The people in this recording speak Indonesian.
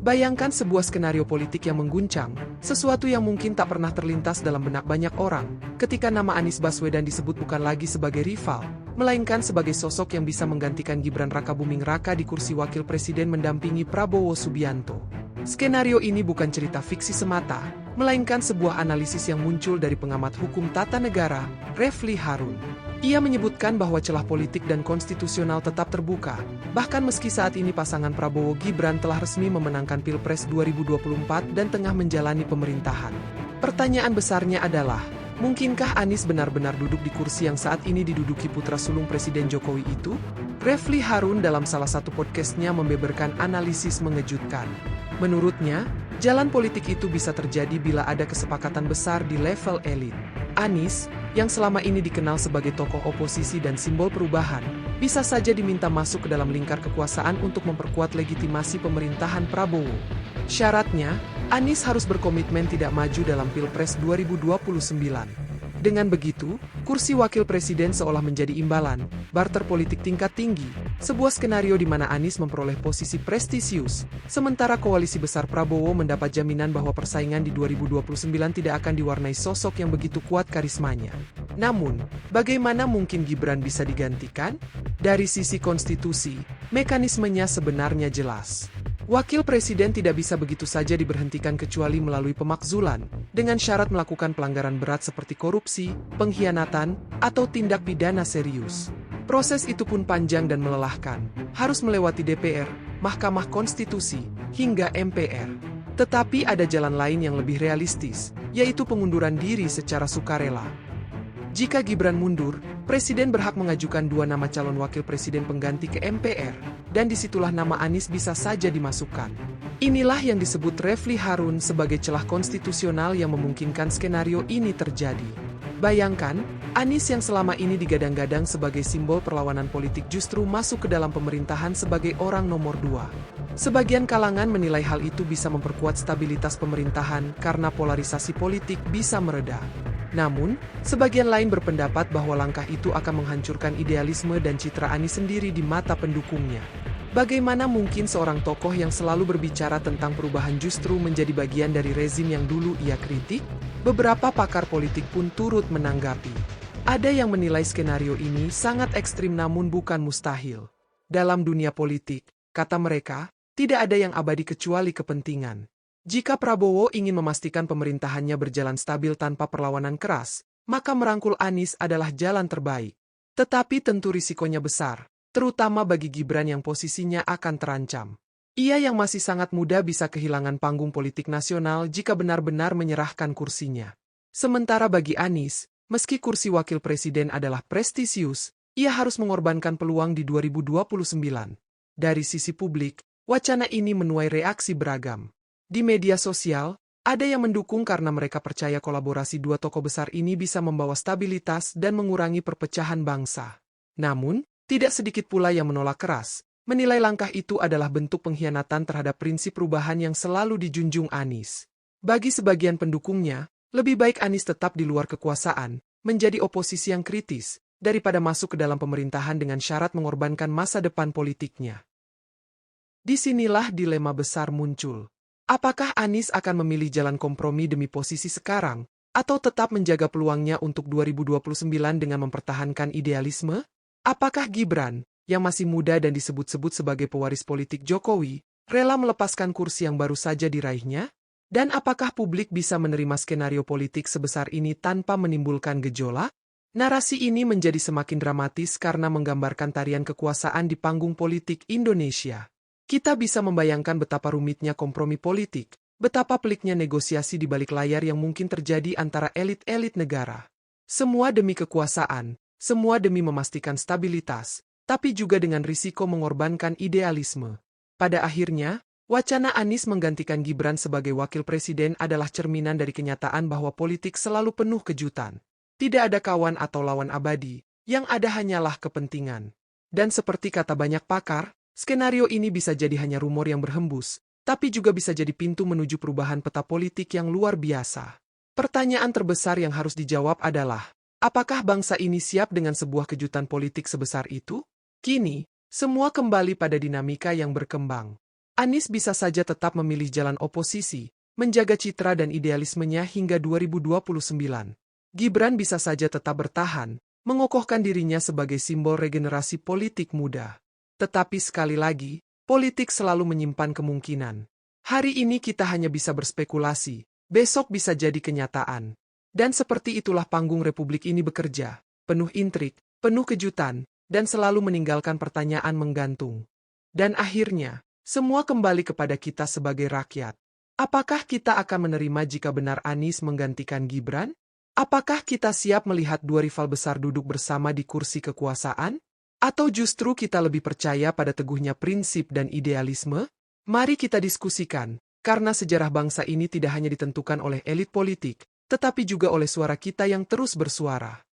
Bayangkan sebuah skenario politik yang mengguncang, sesuatu yang mungkin tak pernah terlintas dalam benak banyak orang, ketika nama Anies Baswedan disebut bukan lagi sebagai rival, melainkan sebagai sosok yang bisa menggantikan Gibran Rakabuming Raka di kursi wakil presiden mendampingi Prabowo Subianto. Skenario ini bukan cerita fiksi semata, melainkan sebuah analisis yang muncul dari pengamat hukum tata negara, Refli Harun. Ia menyebutkan bahwa celah politik dan konstitusional tetap terbuka, bahkan meski saat ini pasangan Prabowo-Gibran telah resmi memenangkan Pilpres 2024 dan tengah menjalani pemerintahan. Pertanyaan besarnya adalah, mungkinkah Anies benar-benar duduk di kursi yang saat ini diduduki putra sulung Presiden Jokowi itu? Refli Harun dalam salah satu podcastnya membeberkan analisis mengejutkan. Menurutnya, jalan politik itu bisa terjadi bila ada kesepakatan besar di level elit. Anies, yang selama ini dikenal sebagai tokoh oposisi dan simbol perubahan, bisa saja diminta masuk ke dalam lingkar kekuasaan untuk memperkuat legitimasi pemerintahan Prabowo. Syaratnya, Anies harus berkomitmen tidak maju dalam Pilpres 2029. Dengan begitu, kursi wakil presiden seolah menjadi imbalan, barter politik tingkat tinggi, sebuah skenario di mana Anies memperoleh posisi prestisius, sementara koalisi besar Prabowo mendapat jaminan bahwa persaingan di 2029 tidak akan diwarnai sosok yang begitu kuat karismanya. Namun, bagaimana mungkin Gibran bisa digantikan? Dari sisi konstitusi, mekanismenya sebenarnya jelas. Wakil presiden tidak bisa begitu saja diberhentikan kecuali melalui pemakzulan, dengan syarat melakukan pelanggaran berat seperti korupsi, pengkhianatan, atau tindak pidana serius. Proses itu pun panjang dan melelahkan, harus melewati DPR, Mahkamah Konstitusi, hingga MPR. Tetapi ada jalan lain yang lebih realistis, yaitu pengunduran diri secara sukarela. Jika Gibran mundur, Presiden berhak mengajukan 2 nama calon wakil presiden pengganti ke MPR, dan disitulah nama Anies bisa saja dimasukkan. Inilah yang disebut Refli Harun sebagai celah konstitusional yang memungkinkan skenario ini terjadi. Bayangkan, Anies yang selama ini digadang-gadang sebagai simbol perlawanan politik justru masuk ke dalam pemerintahan sebagai orang nomor 2. Sebagian kalangan menilai hal itu bisa memperkuat stabilitas pemerintahan karena polarisasi politik bisa mereda. Namun, sebagian lain berpendapat bahwa langkah itu akan menghancurkan idealisme dan citra Anies sendiri di mata pendukungnya. Bagaimana mungkin seorang tokoh yang selalu berbicara tentang perubahan justru menjadi bagian dari rezim yang dulu ia kritik? Beberapa pakar politik pun turut menanggapi. Ada yang menilai skenario ini sangat ekstrim namun bukan mustahil. Dalam dunia politik, kata mereka, tidak ada yang abadi kecuali kepentingan. Jika Prabowo ingin memastikan pemerintahannya berjalan stabil tanpa perlawanan keras, maka merangkul Anies adalah jalan terbaik. Tetapi tentu risikonya besar, terutama bagi Gibran yang posisinya akan terancam. Ia yang masih sangat muda bisa kehilangan panggung politik nasional jika benar-benar menyerahkan kursinya. Sementara bagi Anies, meski kursi wakil presiden adalah prestisius, ia harus mengorbankan peluang di 2029. Dari sisi publik, wacana ini menuai reaksi beragam. Di media sosial, ada yang mendukung karena mereka percaya kolaborasi 2 tokoh besar ini bisa membawa stabilitas dan mengurangi perpecahan bangsa. Namun, tidak sedikit pula yang menolak keras, menilai langkah itu adalah bentuk pengkhianatan terhadap prinsip perubahan yang selalu dijunjung Anies. Bagi sebagian pendukungnya, lebih baik Anies tetap di luar kekuasaan, menjadi oposisi yang kritis, daripada masuk ke dalam pemerintahan dengan syarat mengorbankan masa depan politiknya. Disinilah dilema besar muncul. Apakah Anies akan memilih jalan kompromi demi posisi sekarang, atau tetap menjaga peluangnya untuk 2029 dengan mempertahankan idealisme? Apakah Gibran, yang masih muda dan disebut-sebut sebagai pewaris politik Jokowi, rela melepaskan kursi yang baru saja diraihnya? Dan apakah publik bisa menerima skenario politik sebesar ini tanpa menimbulkan gejolak? Narasi ini menjadi semakin dramatis karena menggambarkan tarian kekuasaan di panggung politik Indonesia. Kita bisa membayangkan betapa rumitnya kompromi politik, betapa peliknya negosiasi di balik layar yang mungkin terjadi antara elit-elit negara. Semua demi kekuasaan, semua demi memastikan stabilitas, tapi juga dengan risiko mengorbankan idealisme. Pada akhirnya, wacana Anies menggantikan Gibran sebagai wakil presiden adalah cerminan dari kenyataan bahwa politik selalu penuh kejutan. Tidak ada kawan atau lawan abadi, yang ada hanyalah kepentingan. Dan seperti kata banyak pakar, skenario ini bisa jadi hanya rumor yang berhembus, tapi juga bisa jadi pintu menuju perubahan peta politik yang luar biasa. Pertanyaan terbesar yang harus dijawab adalah, apakah bangsa ini siap dengan sebuah kejutan politik sebesar itu? Kini, semua kembali pada dinamika yang berkembang. Anies bisa saja tetap memilih jalan oposisi, menjaga citra dan idealismenya hingga 2029. Gibran bisa saja tetap bertahan, mengokohkan dirinya sebagai simbol regenerasi politik muda. Tetapi sekali lagi, politik selalu menyimpan kemungkinan. Hari ini kita hanya bisa berspekulasi, besok bisa jadi kenyataan. Dan seperti itulah panggung Republik ini bekerja, penuh intrik, penuh kejutan, dan selalu meninggalkan pertanyaan menggantung. Dan akhirnya, semua kembali kepada kita sebagai rakyat. Apakah kita akan menerima jika benar Anies menggantikan Gibran? Apakah kita siap melihat dua rival besar duduk bersama di kursi kekuasaan? Atau justru kita lebih percaya pada teguhnya prinsip dan idealisme? Mari kita diskusikan, karena sejarah bangsa ini tidak hanya ditentukan oleh elit politik, tetapi juga oleh suara kita yang terus bersuara.